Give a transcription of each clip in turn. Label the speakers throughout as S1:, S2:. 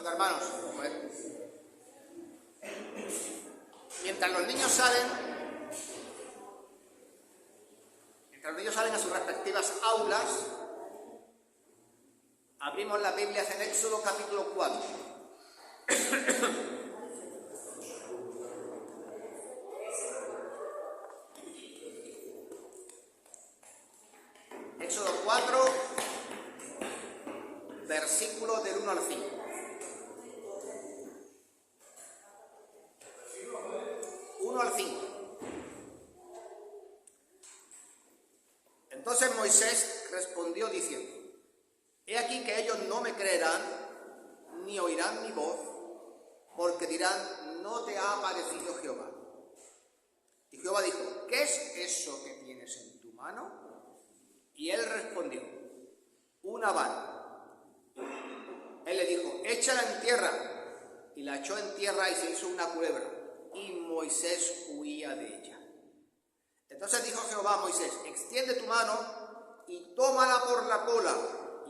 S1: Bueno, hermanos, pues, mientras los niños salen a sus respectivas aulas, abrimos las Biblias en Éxodo capítulo 4. Éxodo 4, versículos del 1 al 5. Entonces Moisés respondió diciendo: he aquí que ellos no me creerán, ni oirán mi voz, porque dirán: no te ha aparecido Jehová. Y Jehová dijo: ¿qué es eso que tienes en tu mano? Y él respondió: una vara. Él le dijo: échala en tierra. Y la echó en tierra y se hizo una culebra, y Moisés huía de ella. Entonces dijo Jehová a Moisés: extiende tu mano y tómala por la cola.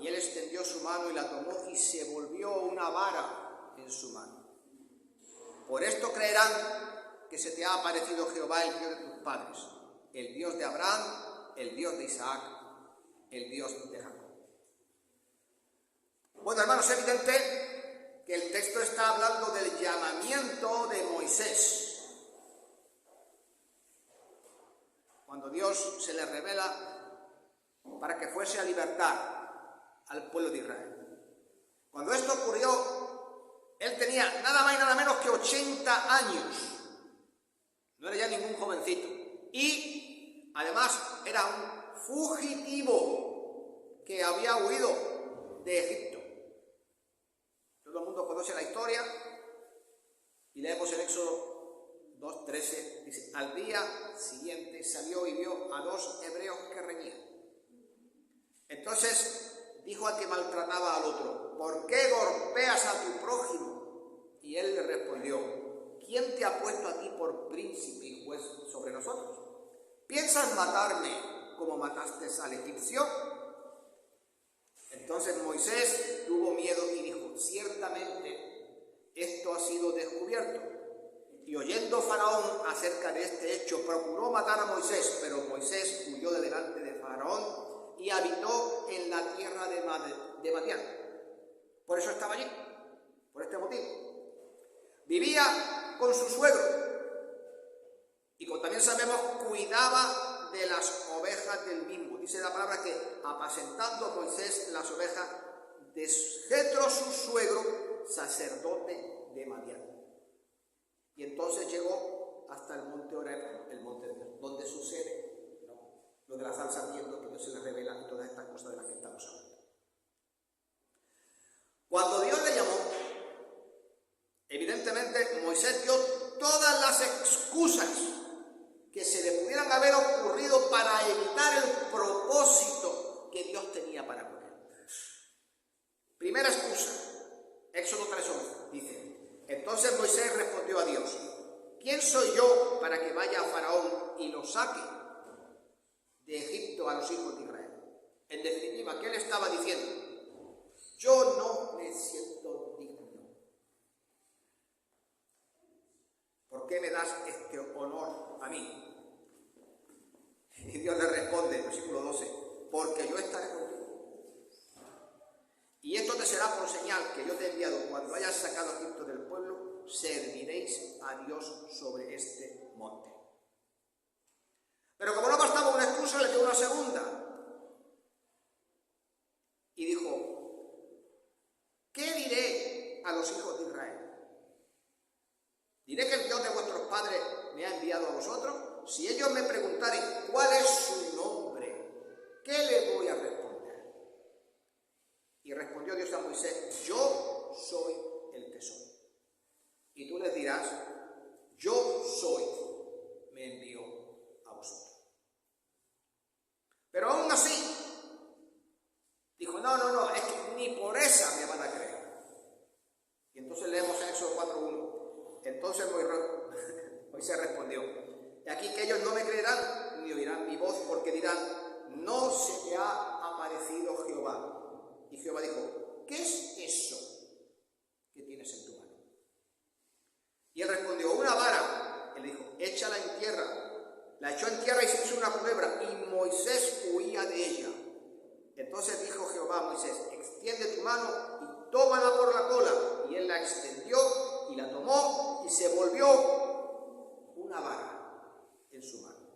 S1: Y él extendió su mano y la tomó, y se volvió una vara en su mano. Por esto creerán que se te ha aparecido Jehová, el Dios de tus padres, el Dios de Abraham, el Dios de Isaac, el Dios de Jacob. Bueno, hermanos, es evidente que el texto está hablando del llamamiento de Moisés. Cuando Dios se le revela para que fuese a libertar al pueblo de Israel. Cuando esto ocurrió, él tenía nada más y nada menos que 80 años. No era ya ningún jovencito. Y además era un fugitivo que había huido de Egipto. Todo el mundo conoce la historia y leemos en Éxodo 2:13, dice: al día siguiente salió y vio a 2 hebreos que reñían. Entonces dijo al que maltrataba al otro: ¿por qué golpeas a tu prójimo? Y él le respondió: ¿quién te ha puesto a ti por príncipe y juez sobre nosotros? ¿Piensas matarme como mataste al egipcio? Entonces Moisés tuvo miedo y dijo: ciertamente esto ha sido descubierto. Y oyendo Faraón acerca de este hecho, procuró matar a Moisés, pero Moisés huyó de delante de Faraón y habitó en la tierra de Madián. Por eso estaba allí, por este motivo. Vivía con su suegro y, como también sabemos, cuidaba de las ovejas del mismo. Dice la palabra que apacentando Moisés las ovejas de Jetro, su suegro, sacerdote de Madián. Y entonces llegó hasta el monte Horeb, el monte de Dios, donde sucede lo de la zarza ardiendo, que Dios se le revela y todas estas cosas de las que estamos hablando. Cuando Dios le llamó, evidentemente Moisés dio todas las excusas que se le pudieran haber ocurrido para evitar el propósito que Dios tenía para con él. Primera excusa, Éxodo 3:11, dice: entonces Moisés respondió a Dios: ¿quién soy yo para que vaya a Faraón y lo saque de Egipto a los hijos de Israel? En definitiva, ¿qué le estaba diciendo? Yo no me siento digno. ¿Por qué me das este honor a mí? Y Dios le responde, versículo 12: porque yo estaré contigo. Y esto te será por señal que yo te he enviado. Cuando hayas sacado a Egipto del pueblo, serviréis a Dios sobre este monte. Pero como no bastaba una excusa, le dio una segunda. Y dijo: ¿qué diré a los hijos de Israel? ¿Diré que el Dios de vuestros padres me ha enviado a vosotros? Si ellos me preguntaren cuál es su nombre, ¿qué le voy a responder? Y respondió Dios a Moisés: yo soy el que soy. Y tú les dirás: yo soy, me envió a vosotros. Pero aún así, dijo: no, es que ni por esa me van a creer. Y entonces leemos en Éxodo 4:1. Entonces Moisés respondió: he aquí que ellos no me creerán, ni oirán mi voz, porque dirán: no se te ha aparecido Jehová. Y Jehová dijo: ¿qué es eso que la echó en tierra y se hizo una culebra, y Moisés huía de ella. Entonces dijo Jehová a Moisés: extiende tu mano y tómala por la cola. Y él la extendió y la tomó, y se volvió una vara en su mano.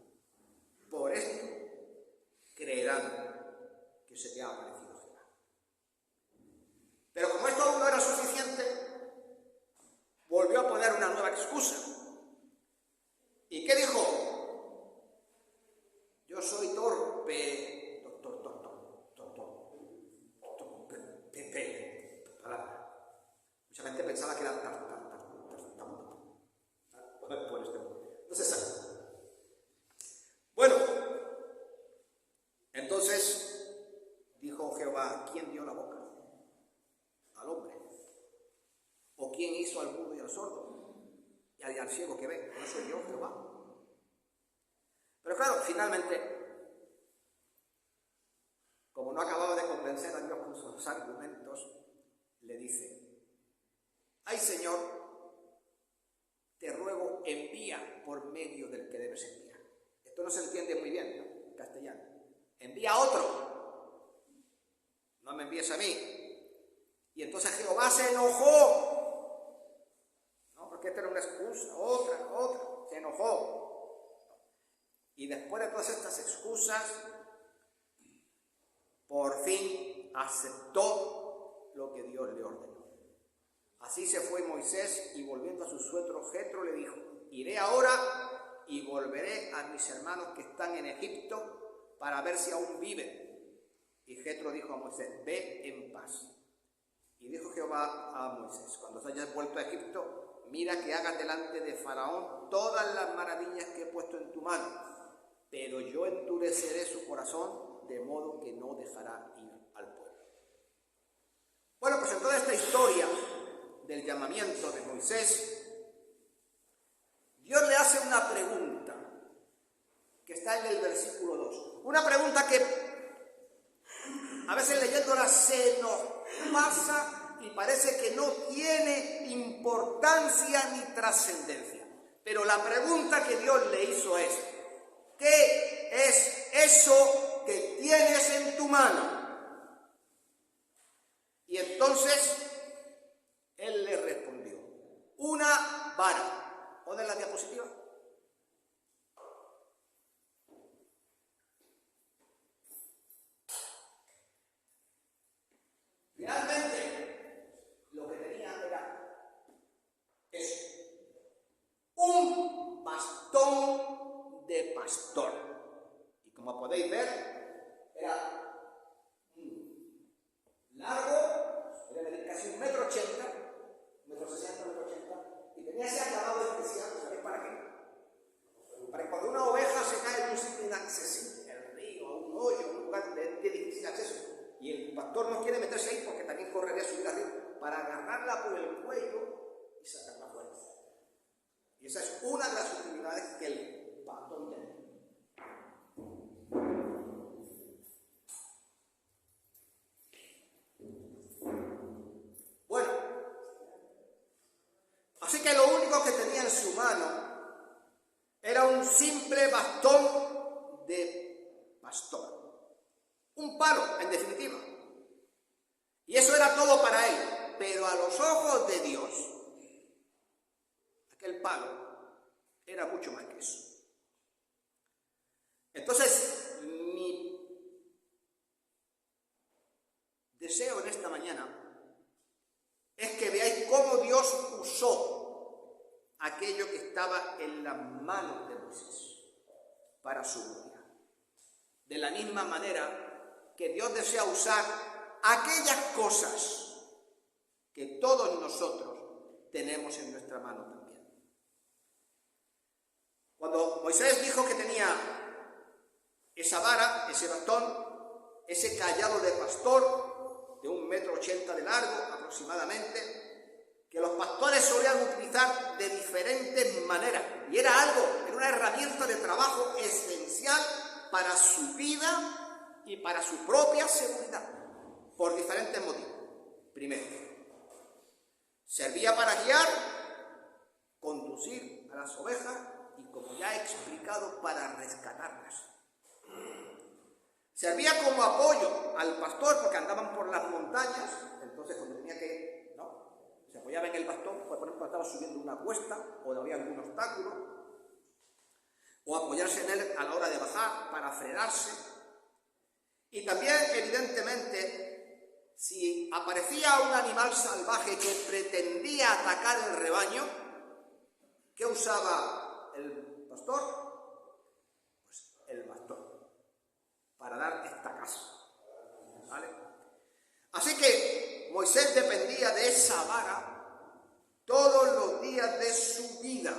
S1: Por esto creerán que se te ha aparecido Jehová. Pero como esto aún no era suficiente, volvió a poner una nueva excusa. ¿Y qué dijo? Yo soy torpe. Mucha gente pensaba que era tartamudo. Por este modo. No se sabe. Bueno, entonces dijo Jehová: ¿quién dio la boca al hombre? ¿O quién hizo al mudo y al sordo y al ciego que ve? ¿No soy yo, Jehová? Pero claro, finalmente, como no acababa de convencer a Dios con sus argumentos, le dice: ay, Señor, te ruego, envía por medio del que debes enviar. Esto no se entiende muy bien, ¿no?, en castellano. Envía a otro, no me envíes a mí. Y entonces Jehová se enojó, ¿no?, porque esta era una excusa, otra, se enojó. Y después de todas estas excusas, por fin aceptó lo que Dios le ordenó. Así se fue Moisés, y volviendo a su suegro Jetro le dijo: iré ahora y volveré a mis hermanos que están en Egipto para ver si aún viven. Y Jetro dijo a Moisés: ve en paz. Y dijo Jehová a Moisés: cuando te hayas vuelto a Egipto, mira que hagas delante de Faraón todas las maravillas que he puesto en tu mano, pero yo endureceré su corazón, de modo que no dejará ir al pueblo. Bueno, pues en toda esta historia del llamamiento de Moisés, Dios le hace una pregunta que está en el versículo 2. Una pregunta que a veces leyéndola se nos pasa y parece que no tiene importancia ni trascendencia. Pero la pregunta que Dios le hizo es: ¿qué es eso que tienes en tu mano? Y entonces él le respondió: una vara. ¿Pon la diapositiva? Realmente lo que tenía era eso: un bastón de pastor. Y como podéis ver, era largo, debe medir casi 1,80 m, 1,60 m, 1,80 m, y tenía ese acabado especial. ¿Sabéis para qué? Para que cuando una oveja se cae en un sitio inaccesible, el río, un hoyo, un lugar de difícil acceso, y el pastor no quiere meterse ahí porque también correría subir arriba, para agarrarla por el cuello y sacarla fuera. Y esa es una de las utilidades que el bastón tiene. Bueno, así que lo único que tenía en su mano era un simple bastón de pastor. Un palo, en definitiva. Y eso era todo para él. Pero a los ojos de Dios, aquel palo era mucho más que eso. Entonces, mi deseo en esta mañana es que veáis cómo Dios usó aquello que estaba en las manos de Moisés para su gloria. De la misma manera que Dios desea usar aquellas cosas que todos nosotros tenemos en nuestra mano también. Cuando Moisés dijo que tenía esa vara, ese bastón, ese cayado de pastor de 1,80 m de largo aproximadamente, que los pastores solían utilizar de diferentes maneras, y era una herramienta de trabajo esencial para su vida y para su propia seguridad, por diferentes motivos. Primero, servía para guiar, conducir a las ovejas, y como ya he explicado, sacrificado para rescatarlas. Servía como apoyo al pastor porque andaban por las montañas, entonces cuando tenía que, ¿no?, se apoyaba en el bastón, pues por ejemplo estaba subiendo una cuesta o había algún obstáculo, o apoyarse en él a la hora de bajar para frenarse. Y también, evidentemente, si aparecía un animal salvaje que pretendía atacar el rebaño, ¿qué usaba el pastor? Pues el bastón, para dar estacazo, ¿vale? Así que Moisés dependía de esa vara todos los días de su vida.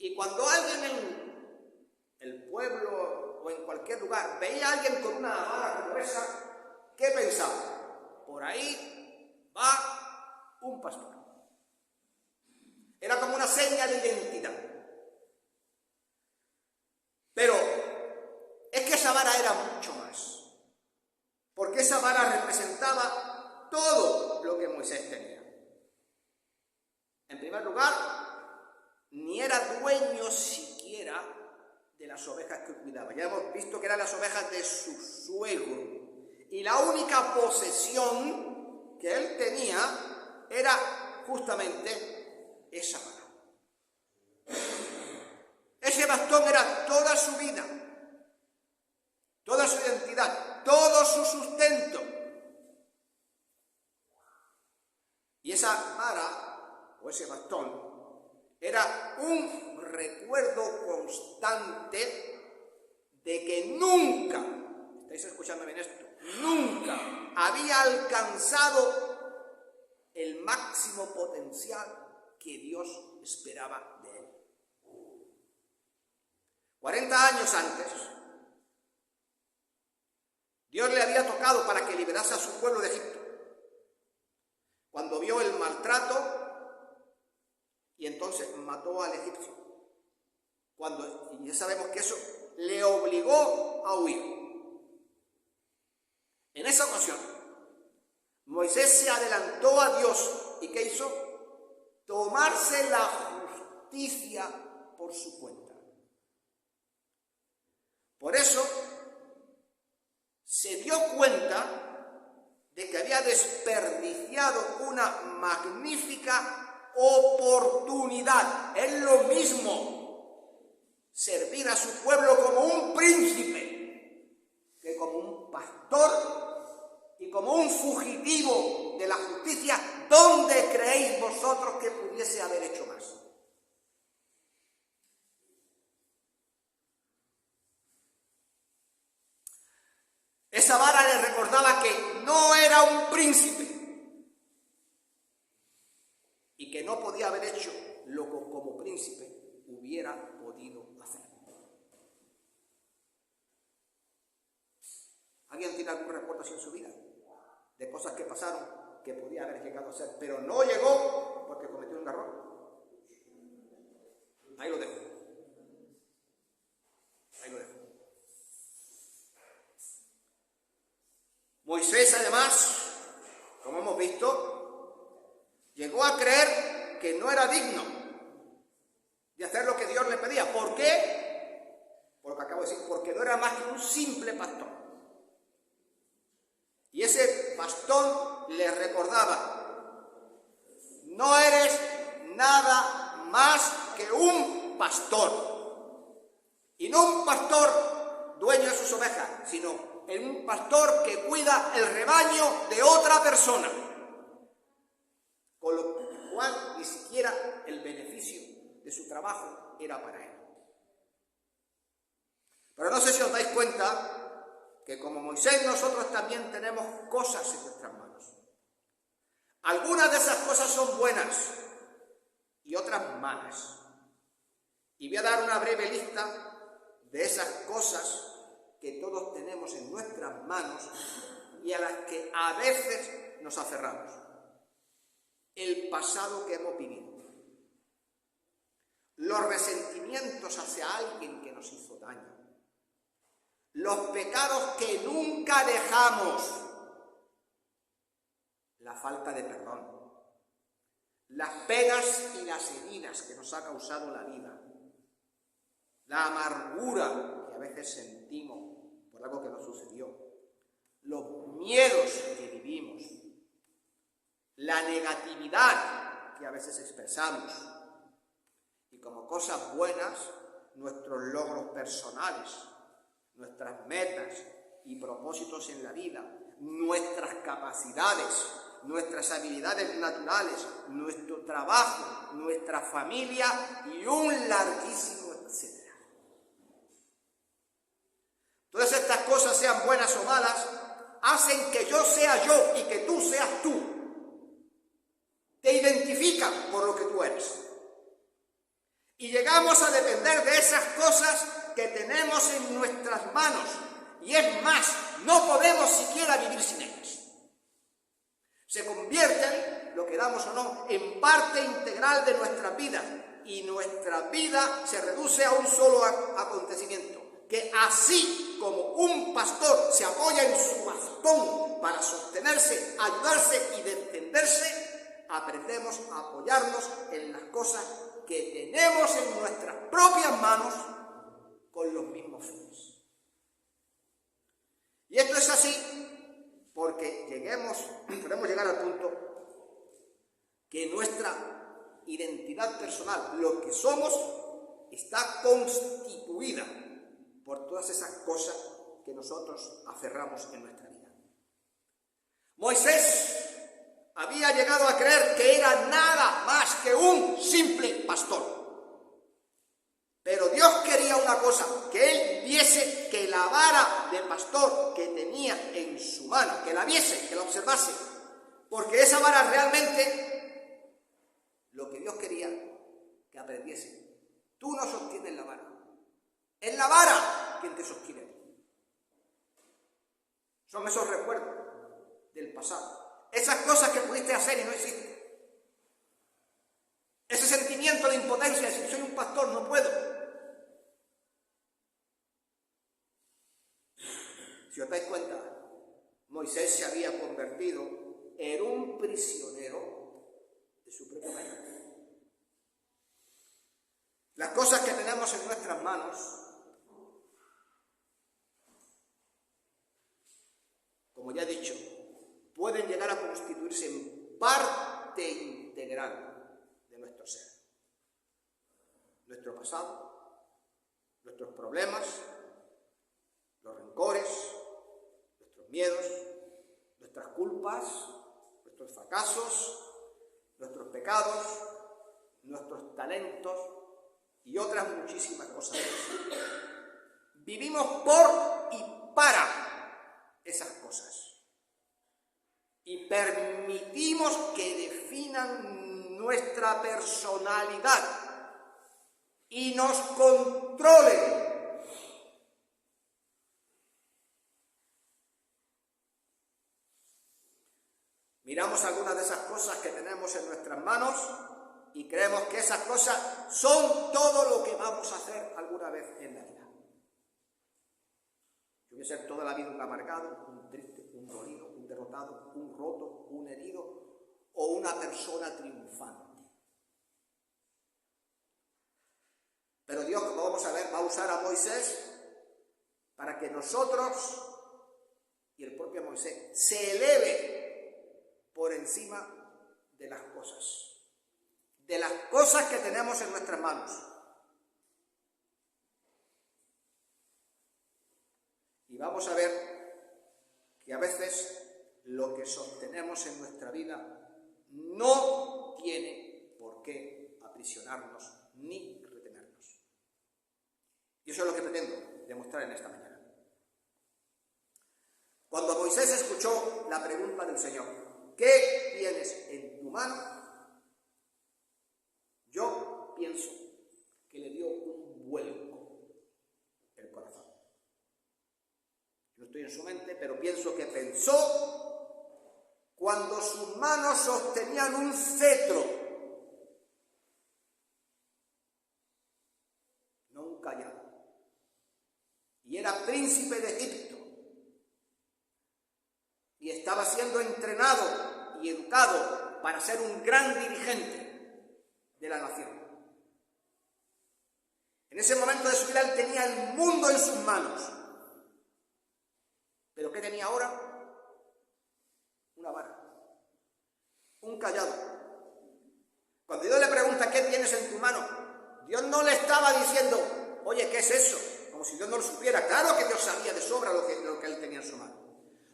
S1: Y cuando alguien en el pueblo o en cualquier lugar veía a alguien con una vara como esa, ¿qué pensaba? Por ahí va un pastor. Era como una seña de identidad. Pero es que esa vara era mucho más, porque esa vara representaba todo lo que Moisés tenía. En primer lugar, ni era dueño siquiera de las ovejas que cuidaba. Ya hemos visto que eran las ovejas de su suegro. Y la única posesión que él tenía era justamente esa vara. Ese bastón era toda su vida, toda su identidad, todo su sustento. Y esa vara, o ese bastón, era un recuerdo constante de que nunca, ¿estáis escuchando bien esto?, nunca había alcanzado el máximo potencial que Dios esperaba de él. 40 años antes, Dios le había tocado para que liberase a su pueblo de Egipto. Cuando vio el maltrato, y entonces mató al egipcio. Y ya sabemos que eso le obligó a huir. En esa ocasión, Moisés se adelantó a Dios. ¿Y qué hizo? Tomarse la justicia por su cuenta. Por eso, se dio cuenta de que había desperdiciado una magnífica oportunidad. Es lo mismo servir a su pueblo como un príncipe que como un pastor y como un fugitivo de la justicia. ¿Dónde creéis vosotros que pudiese haber hecho más? Esa vara le recordaba que no era un príncipe y que no podía haber hecho lo que como príncipe hubiera podido hacer. ¿Alguien tiene algún recuerdo así en su vida? De cosas que pasaron que podía haber llegado a hacer, pero no llegó porque cometió un error. Ahí lo dejo. Ahí lo dejo. Moisés, además, como hemos visto, llegó a creer que no era digno de hacer lo que Dios le pedía. ¿Por qué? Por lo que acabo de decir, porque no era más que un simple pastor. Y ese bastón le recordaba: no eres nada más que un pastor. Y no un pastor dueño de sus ovejas, sino un pastor que cuida el rebaño de otra persona. Con lo cual ni siquiera el beneficio de su trabajo era para él. Pero no sé si os dais cuenta que como Moisés nosotros también tenemos cosas en nuestras manos. Algunas de esas cosas son buenas y otras malas. Y voy a dar una breve lista de esas cosas que todos tenemos en nuestras manos y a las que a veces nos aferramos. El pasado que hemos vivido. Los resentimientos hacia alguien que nos hizo daño. Los pecados que nunca dejamos. La falta de perdón. Las penas y las heridas que nos ha causado la vida. la amargura que a veces sentimos por algo que nos sucedió, los miedos que vivimos, la negatividad que a veces expresamos y como cosas buenas nuestros logros personales, nuestras metas y propósitos en la vida, nuestras capacidades, nuestras habilidades naturales, nuestro trabajo, nuestra familia y un larguísimo etcétera. Todas estas cosas, sean buenas o malas, hacen que yo sea yo y que tú seas tú. Te identifican por lo que tú eres. Y llegamos a depender de esas cosas que tenemos en nuestras manos. Y es más, no podemos siquiera vivir sin ellas. Se convierten, lo queramos o no, en parte integral de nuestra vida. Y nuestra vida se reduce a un solo acontecimiento. Que así como un pastor se apoya en su bastón para sostenerse, ayudarse y defenderse, aprendemos a apoyarnos en las cosas que tenemos en nuestras propias manos con los mismos fines. Y esto es así porque podemos llegar al punto que nuestra identidad personal, lo que somos, está constituida por todas esas cosas que nosotros aferramos en nuestra vida. Moisés había llegado a creer que era nada más que un simple pastor. Pero Dios quería una cosa, que él viese que la vara de pastor que tenía en su mano, que la viese, que la observase, porque esa vara realmente, lo que Dios quería que aprendiese, tú no sostienes la vara, es la vara quien te sostiene. Son esos recuerdos del pasado, esas cosas que pudiste hacer y no existen. Ese sentimiento de impotencia, si soy un pastor no puedo. Si os dais cuenta, Moisés se había convertido en un prisionero de su propio país. Las cosas que tenemos en nuestras manos, como ya he dicho, pueden llegar a constituirse en parte integral de nuestro ser. Nuestro pasado, nuestros problemas, los rencores, nuestros miedos, nuestras culpas, nuestros fracasos, nuestros pecados, nuestros talentos y otras muchísimas cosas. Vivimos por y para esas cosas. Y permitimos que definan nuestra personalidad y nos controlen. Miramos algunas de esas cosas que tenemos en nuestras manos y creemos que esas cosas son todo lo que vamos a hacer alguna vez en la vida. Yo voy a ser toda la vida un amargado, un triste, un dolido, un derrotado, un roto, un herido o una persona triunfante. Pero Dios, como vamos a ver, va a usar a Moisés para que nosotros y el propio Moisés se eleve por encima de las cosas que tenemos en nuestras manos. Y vamos a ver que a veces lo que sostenemos en nuestra vida no tiene por qué aprisionarnos ni retenernos. Y eso es lo que pretendo demostrar en esta mañana. Cuando Moisés escuchó la pregunta del Señor, ¿qué tienes en tu mano? Yo pienso que le dio un vuelco el corazón. No estoy en su mente, pero pienso que pensó cuando sus manos sostenían un cetro, no un cayado, y era príncipe de Egipto, y estaba siendo entrenado y educado para ser un gran dirigente de la nación. En En ese momento de su vida él tenía el mundo en sus manos. ¿Pero qué tenía ahora? Una vara, un cayado. Cuando Dios le pregunta ¿qué tienes en tu mano?, Dios no le estaba diciendo, oye, ¿qué es eso? Como si Dios no lo supiera. Claro que Dios sabía de sobra lo que él tenía en su mano.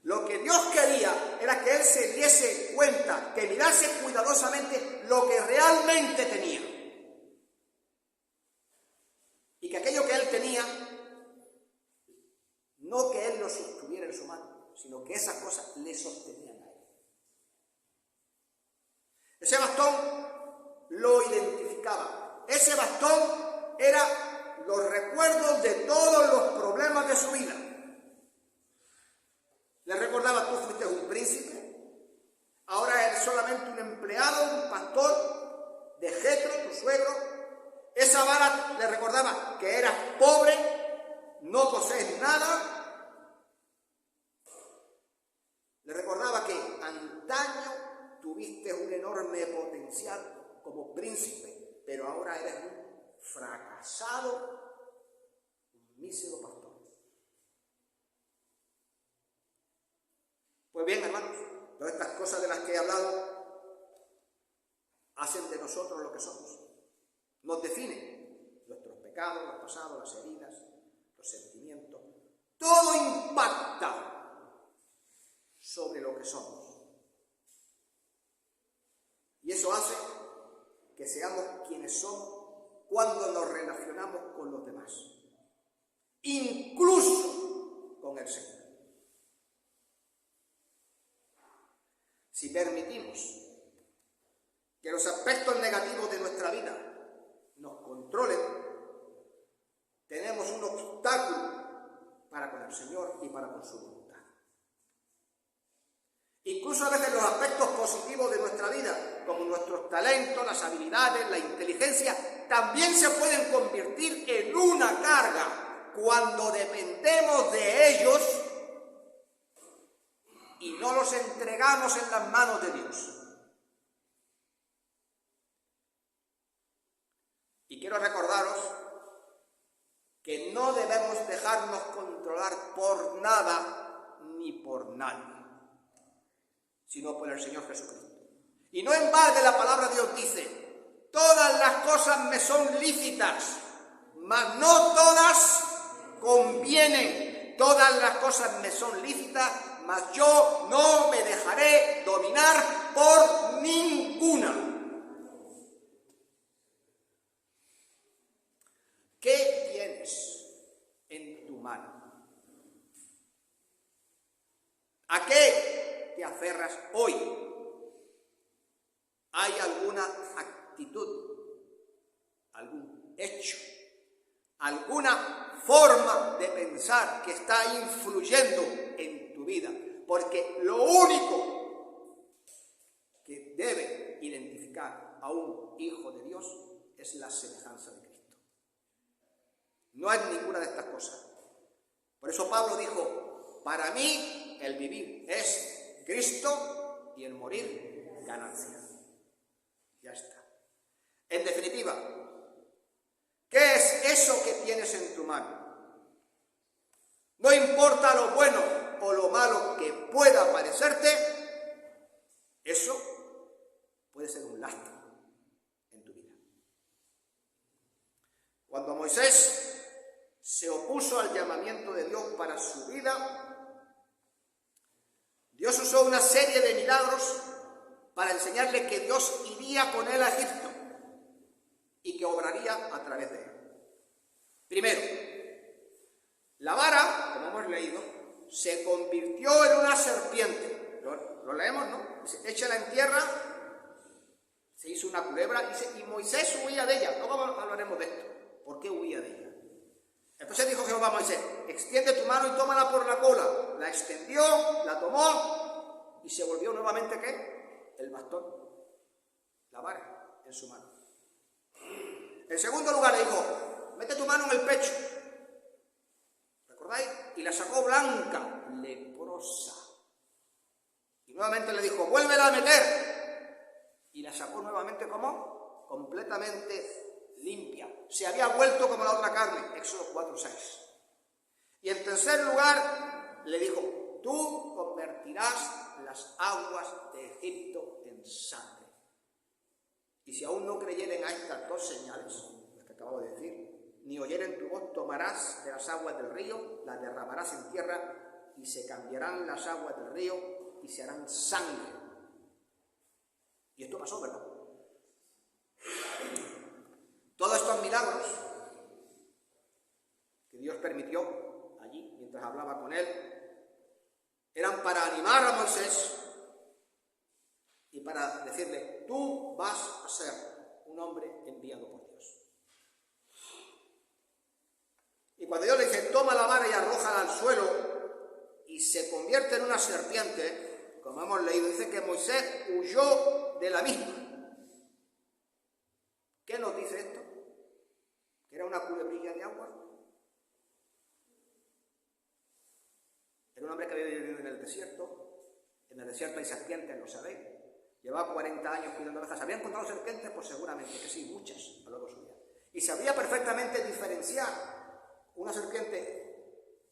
S1: Lo que Dios quería era que él se diese cuenta, que mirase cuidadosamente lo que realmente tenía. Y que aquello que él tenía, no que él lo sostuviera en su mano, sino que esas cosas le sostenían a él. Ese bastón lo identificaba. Ese bastón era los recuerdos de todos los problemas de su vida. Le recordaba, tú fuiste un príncipe, ahora eres solamente un empleado, un pastor de Jetro, tu suegro. Esa vara le recordaba que eras pobre, no posees nada. Le recordaba que antaño tuviste un enorme potencial como príncipe, pero ahora eres un fracasado, un mísero pastor. Pues bien, hermanos, todas estas cosas de las que he hablado hacen de nosotros lo que somos. Nos definen nuestros pecados, los pasados, las heridas, los sentimientos. Todo impacta sobre lo que somos. Y eso hace que seamos quienes somos cuando nos relacionamos con los demás, incluso con el Señor. Si permitimos que los aspectos negativos de nuestra vida nos controlen, tenemos un obstáculo para con el Señor y para con su voluntad. Incluso a veces los aspectos positivos de nuestra vida, como nuestros talentos, las habilidades, la inteligencia, también se pueden convertir en una carga cuando dependemos de ellos y no los entregamos en las manos de Dios. Y quiero recordaros que no debemos dejarnos controlar por nada ni por nadie, sino por el Señor Jesucristo. Y no en balde la palabra de Dios dice, todas las cosas me son lícitas, mas no todas convienen. Todas las cosas me son lícitas, mas yo no me dejaré dominar por ninguna. ¿Qué tienes en tu mano? ¿A qué te aferras hoy? ¿Hay alguna actitud, algún hecho, alguna forma de pensar que está influyendo en tu vida? Porque lo único que debe identificar a un hijo de Dios es la semejanza de Cristo. No es ninguna de estas cosas. Por eso Pablo dijo, para mí el vivir es Cristo y el morir ganancia. Ya está. En definitiva, ¿qué es eso que tienes en tu mano? No importa lo bueno o lo malo que pueda parecerte, eso puede ser un lastre en tu vida. Cuando Moisés se opuso al llamamiento de Dios para su vida, Dios usó una serie de milagros para enseñarle que Dios iría con él a Egipto y que obraría a través de él. Primero, la vara, como hemos leído, se convirtió en una serpiente. Lo leemos, ¿no? Dice, échala en tierra, se hizo una culebra y Moisés huía de ella. Luego hablaremos de esto. ¿Por qué huía de ella? Entonces dijo Jehová a Moisés, extiende tu mano y tómala por la cola. La extendió, la tomó y se volvió nuevamente, ¿qué? El bastón, la vara en su mano. En segundo lugar le dijo, mete tu mano en el pecho. ¿Recordáis? Y la sacó blanca, leprosa. Y nuevamente le dijo, vuélvela a meter. Y la sacó nuevamente, ¿cómo? Completamente limpia, se había vuelto como la otra carne, Éxodo 4:6. Y en tercer lugar le dijo, tú convertirás las aguas de Egipto en sangre. Y si aún no creyeren a estas dos señales, las que acabo de decir, ni oyeren tu voz, tomarás de las aguas del río, las derramarás en tierra, y se cambiarán las aguas del río y se harán sangre. Y esto pasó, ¿verdad? Todos estos milagros que Dios permitió allí, mientras hablaba con él, eran para animar a Moisés y para decirle, tú vas a ser un hombre enviado por Dios. Y cuando Dios le dice, toma la vara y arrójala al suelo y se convierte en una serpiente, como hemos leído, dice que Moisés huyó de la misma. ¿Qué nos dice esto? ¿Que era una culebrilla de agua? Era un hombre que había vivido en el desierto. En el desierto hay serpientes, lo sabéis. Llevaba 40 años cuidando ovejas. ¿Había encontrado serpientes? Pues seguramente que sí, muchas a lo largo de su vida. Y sabía perfectamente diferenciar una serpiente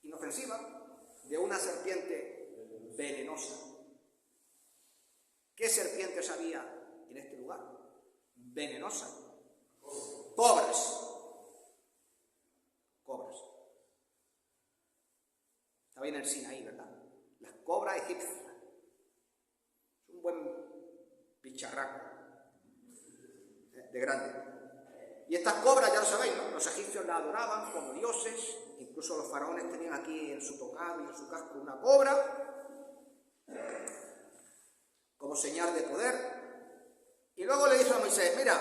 S1: inofensiva de una serpiente venenosa. ¿Qué serpientes había en este lugar? Venenosa. Cobras. Estaba en el Sinaí, ¿verdad? Las cobras egipcias. Es un buen bicharraco de grande. Y estas cobras, ya lo sabéis, ¿no? Los egipcios las adoraban como dioses. Incluso los faraones tenían aquí en su tocado y en su casco una cobra como señal de poder. Y luego le dijo a Moisés, mira,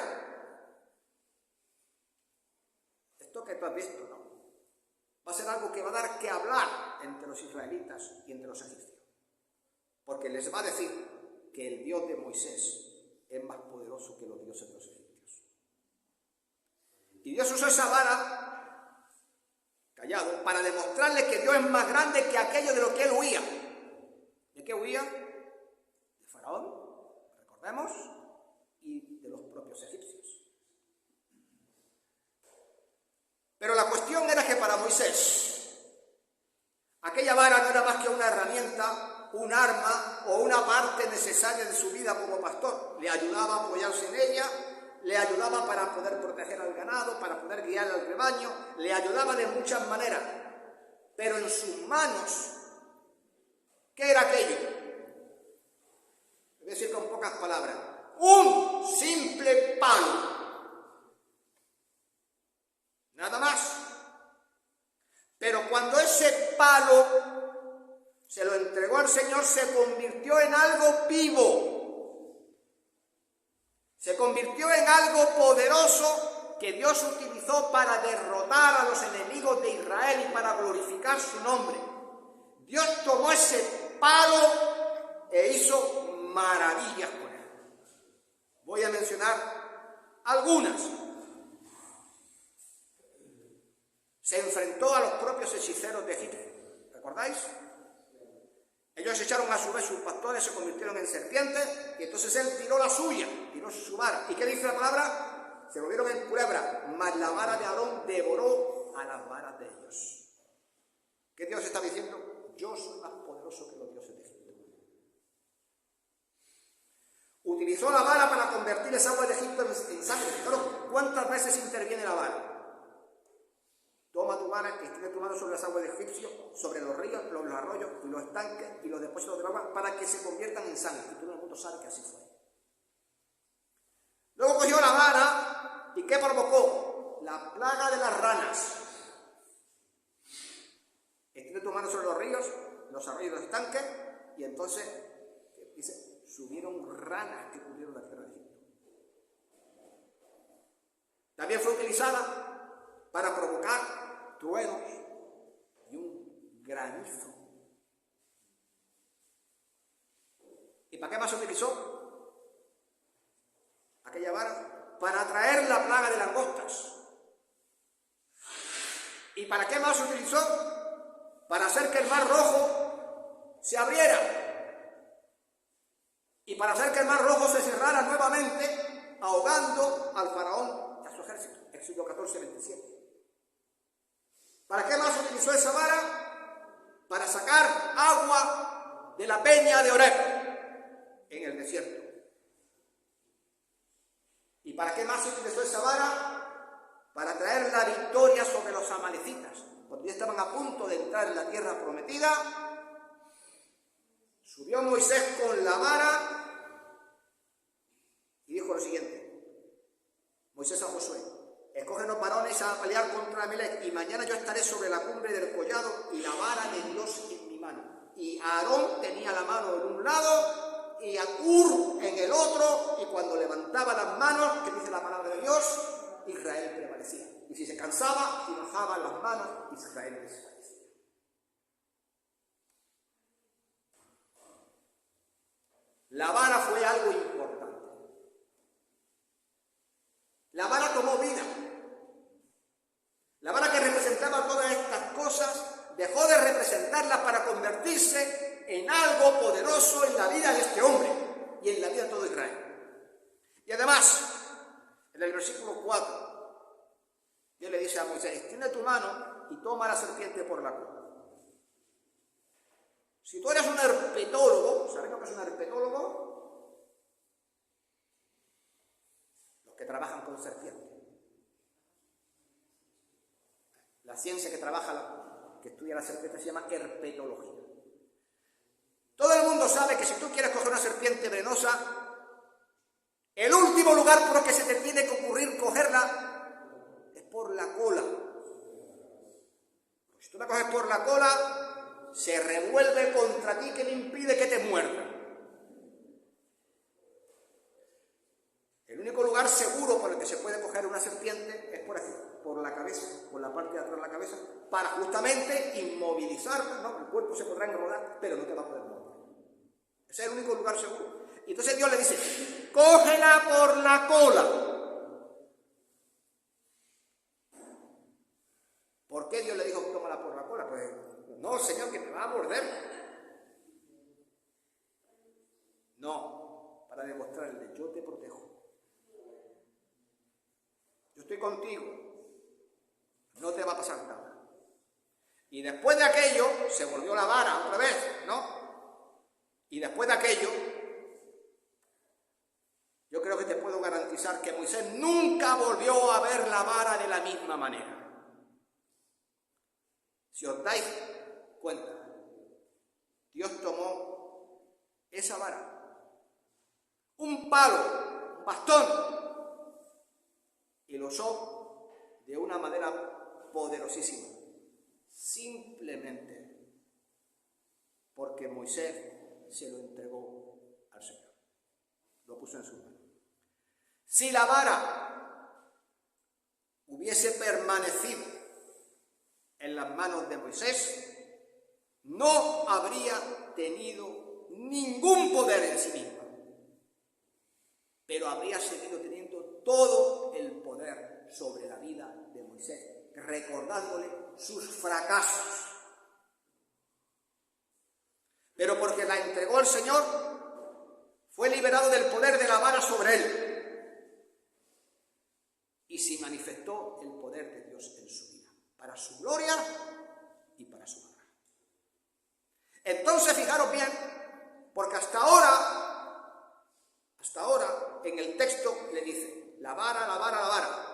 S1: esto que tú has visto, ¿no? Va a ser algo que va a dar que hablar entre los israelitas y entre los egipcios. Porque les va a decir que el Dios de Moisés es más poderoso que los dioses de los egipcios. Y Dios usó esa vara, callado, para demostrarle que Dios es más grande que aquello de lo que él huía. ¿De qué huía? De Faraón, recordemos, y de los propios egipcios. Pero la cuestión era que para Moisés, aquella vara no era más que una herramienta, un arma o una parte necesaria de su vida como pastor. Le ayudaba a apoyarse en ella, le ayudaba para poder proteger al ganado, para poder guiar al rebaño, le ayudaba de muchas maneras. Pero en sus manos, ¿qué era aquello? Voy a decir con pocas palabras, un simple palo. Nada más. Pero cuando ese palo se lo entregó al Señor, se convirtió en algo vivo. Se convirtió en algo poderoso que Dios utilizó para derrotar a los enemigos de Israel y para glorificar su nombre. Dios tomó ese palo e hizo maravillas con él. Voy a mencionar algunas. Se enfrentó a los propios hechiceros de Egipto. ¿Recordáis? Ellos echaron a su vez sus pastores, se convirtieron en serpientes, y entonces él tiró la suya, tiró su vara. ¿Y qué dice la palabra? Se volvieron en culebra, mas la vara de Aarón devoró a las varas de ellos. ¿Qué Dios está diciendo? Yo soy más poderoso que los dioses de Egipto. Utilizó la vara para convertir esa agua de Egipto en sangre. Claro, ¿cuántas veces interviene la vara? Toma tu vara, extiende tu mano sobre las aguas de Egipcio, sobre los ríos, los arroyos y los estanques y los depósitos de agua para que se conviertan en sangre. Y todo el mundo sabe que así fue. Luego cogió la vara y ¿qué provocó? La plaga de las ranas. Extiende tu mano sobre los ríos, los arroyos y los estanques y entonces, dice, subieron ranas que cubrieron la tierra de Egipto. También fue utilizada para provocar truenos y un granizo. ¿Y para qué más se utilizó aquella vara? Para atraer la plaga de langostas. ¿Y para qué más se utilizó? Para hacer que el mar Rojo se abriera. Y para hacer que el mar Rojo se cerrara nuevamente, ahogando al faraón. ejército. Éxodo 14, 27. ¿Para qué más utilizó esa vara? Para sacar agua de la peña de Oreb en el desierto. ¿Y para qué más utilizó esa vara? Para traer la victoria sobre los amalecitas. Cuando ya estaban a punto de entrar en la tierra prometida, subió Moisés con la vara y dijo lo siguiente. Moisés a Josué: escógenos varones a pelear contra Amalec, y mañana yo estaré sobre la cumbre del collado y la vara de Dios en mi mano. Y Aarón tenía la mano en un lado y a Hur en el otro, y cuando levantaba las manos, que dice la palabra de Dios, Israel prevalecía. Y si se cansaba y bajaba las manos, Israel desfallecía. La vara fue algo importante. La vara tomó vida. La vara que representaba todas estas cosas dejó de representarlas para convertirse en algo poderoso en la vida de este hombre y en la vida de todo Israel. Y además, en el versículo 4, Dios le dice a Moisés: extiende tu mano y toma la serpiente por la cola. Si tú eres un herpetólogo, ¿sabes lo que es un herpetólogo? Los que trabajan con serpientes. La ciencia que trabaja, que estudia la serpiente, se llama herpetología. Todo el mundo sabe que si tú quieres coger una serpiente venenosa, el último lugar por el que se te tiene que ocurrir cogerla es por la cola. Si tú la coges por la cola, se revuelve contra ti, que le impide que te muerda. El único lugar seguro por el que se puede coger una serpiente es por aquí, por la cabeza, por la parte de atrás de la cabeza, para justamente inmovilizarla, ¿no? El cuerpo se podrá enrodar, pero no te va a poder morder. Ese es el único lugar seguro. Y entonces Dios le dice: cógela por la cola. ¿Por qué Dios le dijo: tómala por la cola? Pues no, Señor, que me va a morder. No, para demostrarle: yo te protejo. Yo estoy contigo. No te va a pasar nada. Y después de aquello, se volvió la vara otra vez, ¿no? Y después de aquello, yo creo que te puedo garantizar que Moisés nunca volvió a ver la vara de la misma manera. Si os dais cuenta, Dios tomó esa vara, un palo, un bastón, y lo usó de una manera poderosísima, simplemente porque Moisés se lo entregó al Señor, lo puso en su mano. Si la vara hubiese permanecido en las manos de Moisés, no habría tenido ningún poder en sí misma, pero habría seguido teniendo todo el poder sobre la vida de Moisés, recordándole sus fracasos. Pero porque la entregó al Señor, fue liberado del poder de la vara sobre él, y se manifestó el poder de Dios en su vida, para su gloria y para su honra. Entonces, fijaros bien, porque hasta ahora, en el texto le dice: la vara, la vara, la vara.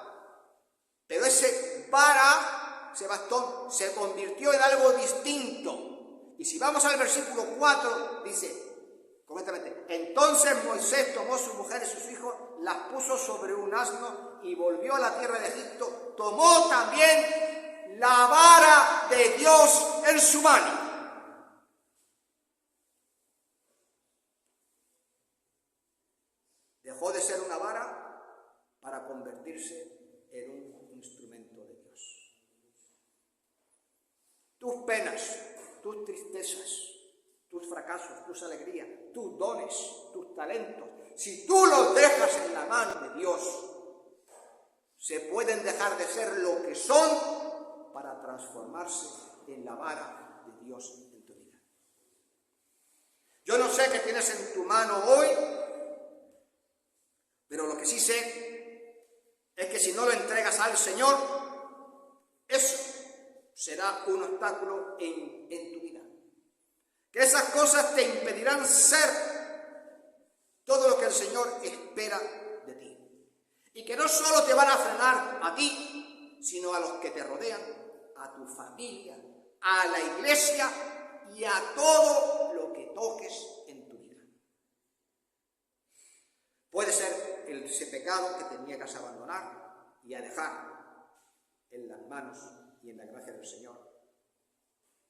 S1: Pero ese vara, ese bastón, se convirtió en algo distinto. Y si vamos al versículo 4, dice correctamente: entonces Moisés tomó a su mujer y sus hijos, las puso sobre un asno y volvió a la tierra de Egipto. Tomó también la vara de Dios en su mano. Dejó de ser una vara para convertirse en un instrumento de Dios. Tus penas, tus tristezas, tus fracasos, tus alegrías, tus dones, tus talentos, si tú los dejas en la mano de Dios, se pueden dejar de ser lo que son para transformarse en la vara de Dios en tu vida. Yo no sé qué tienes en tu mano hoy, pero lo que sí sé es que que si no lo entregas al Señor, eso será un obstáculo en tu vida. Que esas cosas te impedirán ser todo lo que el Señor espera de ti. Y que no solo te van a frenar a ti, sino a los que te rodean, a tu familia, a la iglesia y a todo lo que toques en tu vida. Puede ser ese pecado que te niegas a abandonar y a dejar en las manos y en la gracia del Señor.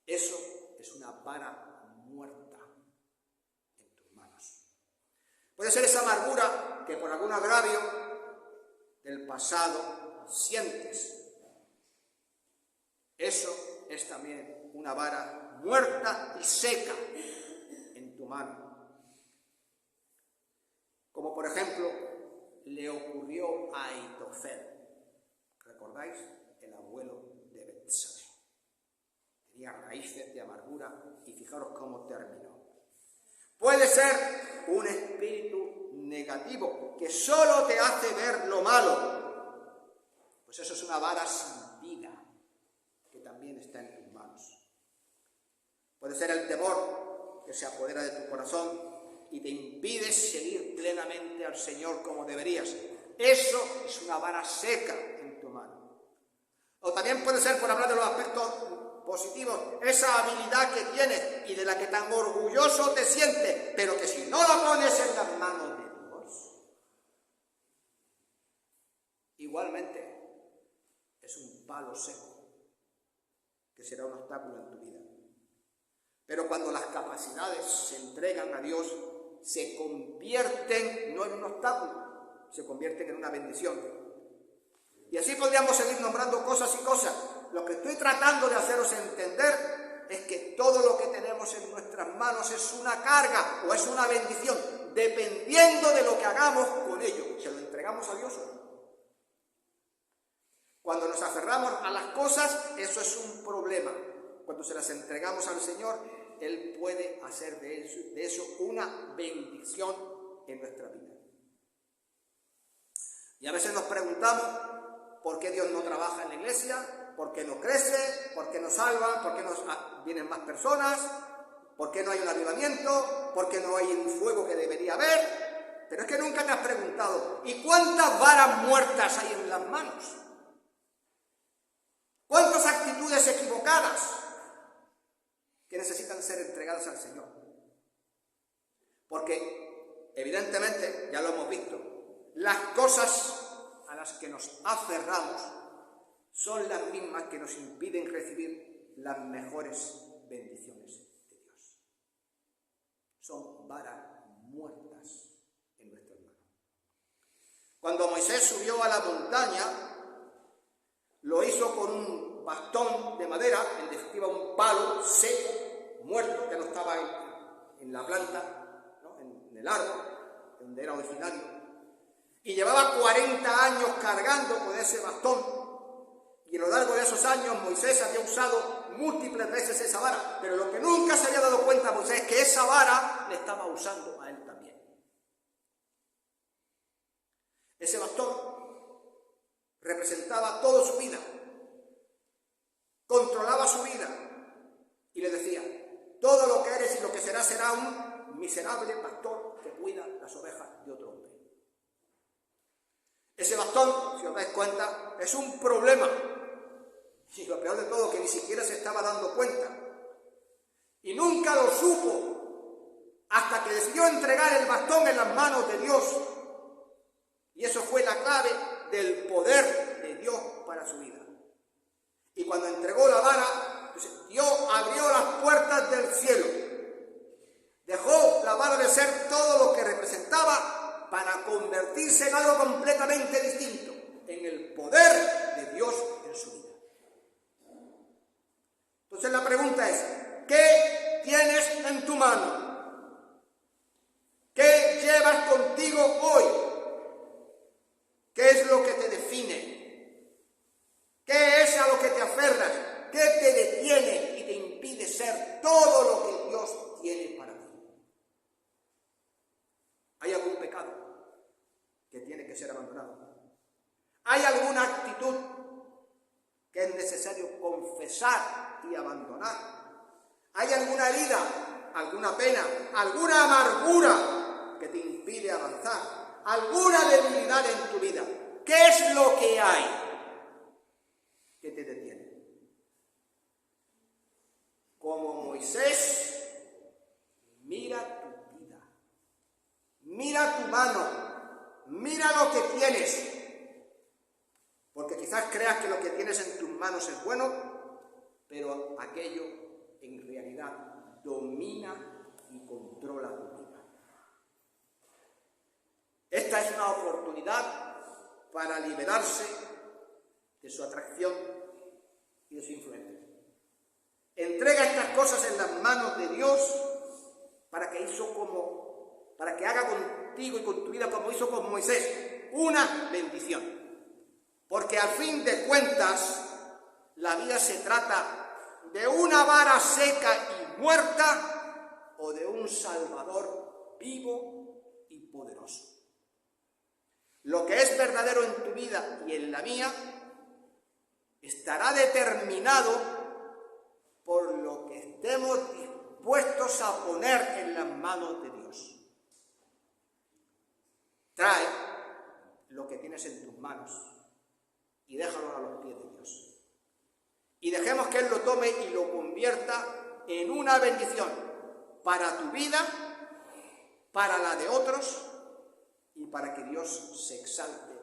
S1: Eso es una vara muerta en tus manos. Puede ser esa amargura que por algún agravio del pasado sientes. Eso es también una vara muerta y seca en tu mano. Como por ejemplo le ocurrió a Ahitofel. ¿Recordáis? El abuelo de Betsabé. Tenía raíces de amargura y fijaros cómo terminó. Puede ser un espíritu negativo que solo te hace ver lo malo. Pues eso es una vara sin vida que también está en tus manos. Puede ser el temor que se apodera de tu corazón y te impide seguir plenamente al Señor como deberías. Eso es una vara seca en tu mano. O también puede ser, por hablar de los aspectos positivos, esa habilidad que tienes y de la que tan orgulloso te sientes, pero que si no la pones en las manos de Dios, igualmente es un palo seco que será un obstáculo en tu vida. Pero cuando las capacidades se entregan a Dios, se convierten no en un obstáculo, se convierten en una bendición. Y así podríamos seguir nombrando cosas y cosas. Lo que estoy tratando de haceros entender es que todo lo que tenemos en nuestras manos es una carga o es una bendición, dependiendo de lo que hagamos con ello. ¿Se lo entregamos a Dios o no? Cuando nos aferramos a las cosas, eso es un problema. Cuando se las entregamos al Señor, Él puede hacer de eso una bendición en nuestra vida. Y a veces nos preguntamos por qué Dios no trabaja en la iglesia, por qué no crece, por qué no salva, por qué no vienen más personas, por qué no hay un avivamiento, por qué no hay un fuego que debería haber. Pero es que nunca te has preguntado, ¿y cuántas varas muertas hay en las manos? ¿Cuántas actitudes equivocadas que necesitan ser entregadas al Señor? Porque, evidentemente, ya lo hemos visto, las cosas a las que nos aferramos son las mismas que nos impiden recibir las mejores bendiciones de Dios. Son varas muertas en nuestras manos. Cuando Moisés subió a la montaña, lo hizo con un bastón de madera, en definitiva un palo seco, muerto, que no estaba en la planta, ¿no? en el árbol, donde era originario. Y llevaba 40 años cargando con ese bastón. Y a lo largo de esos años Moisés había usado múltiples veces esa vara. Pero lo que nunca se había dado cuenta Moisés es que esa vara le estaba usando a él también. Ese bastón representaba toda su vida. Controlaba su vida. Y le decía, todo lo que eres y lo que serás será un miserable pastor que cuida las ovejas de otro hombre. Ese bastón, si os dais cuenta, es un problema. Y lo peor de todo, que ni siquiera se estaba dando cuenta. Y nunca lo supo hasta que decidió entregar el bastón en las manos de Dios. Y eso fue la clave del poder de Dios para su vida. Y cuando entregó la vara, Dios abrió las puertas del cielo. Dejó la vara de ser todo lo que representaba para convertirse en algo completamente distinto, en el poder de Dios en su vida. Entonces la pregunta es, ¿qué tienes en tu mano? ¿Qué llevas contigo hoy? ¿Qué es lo que te define? ¿Qué es a lo que te aferras? ¿Qué te detiene y te impide ser todo lo que Dios tiene para ti? ¿Hay algún pecado que tiene que ser abandonado? ¿Hay alguna actitud que es necesario confesar y abandonar, hay alguna herida, alguna pena, alguna amargura que te impide avanzar, alguna debilidad en tu vida, ¿qué es lo que hay que te detiene? Como Moisés, mira tu vida, mira tu mano, mira lo que tienes, porque quizás creas que lo que tienes en tus manos es bueno, pero aquello en realidad domina y controla tu vida. Esta es una oportunidad para liberarse de su atracción y de su influencia. Entrega estas cosas en las manos de Dios para que haga contigo y con tu vida como hizo con Moisés, una bendición. Porque al fin de cuentas, la vida se trata de una vara seca y muerta o de un Salvador vivo y poderoso. Lo que es verdadero en tu vida y en la mía estará determinado por lo que estemos dispuestos a poner en las manos de Dios. Trae lo que tienes en tus manos y déjalo a los pies de Dios. Y dejemos que Él lo tome y lo convierta en una bendición para tu vida, para la de otros y para que Dios se exalte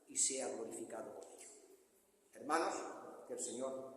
S1: y sea glorificado por ello. Hermanos, que el Señor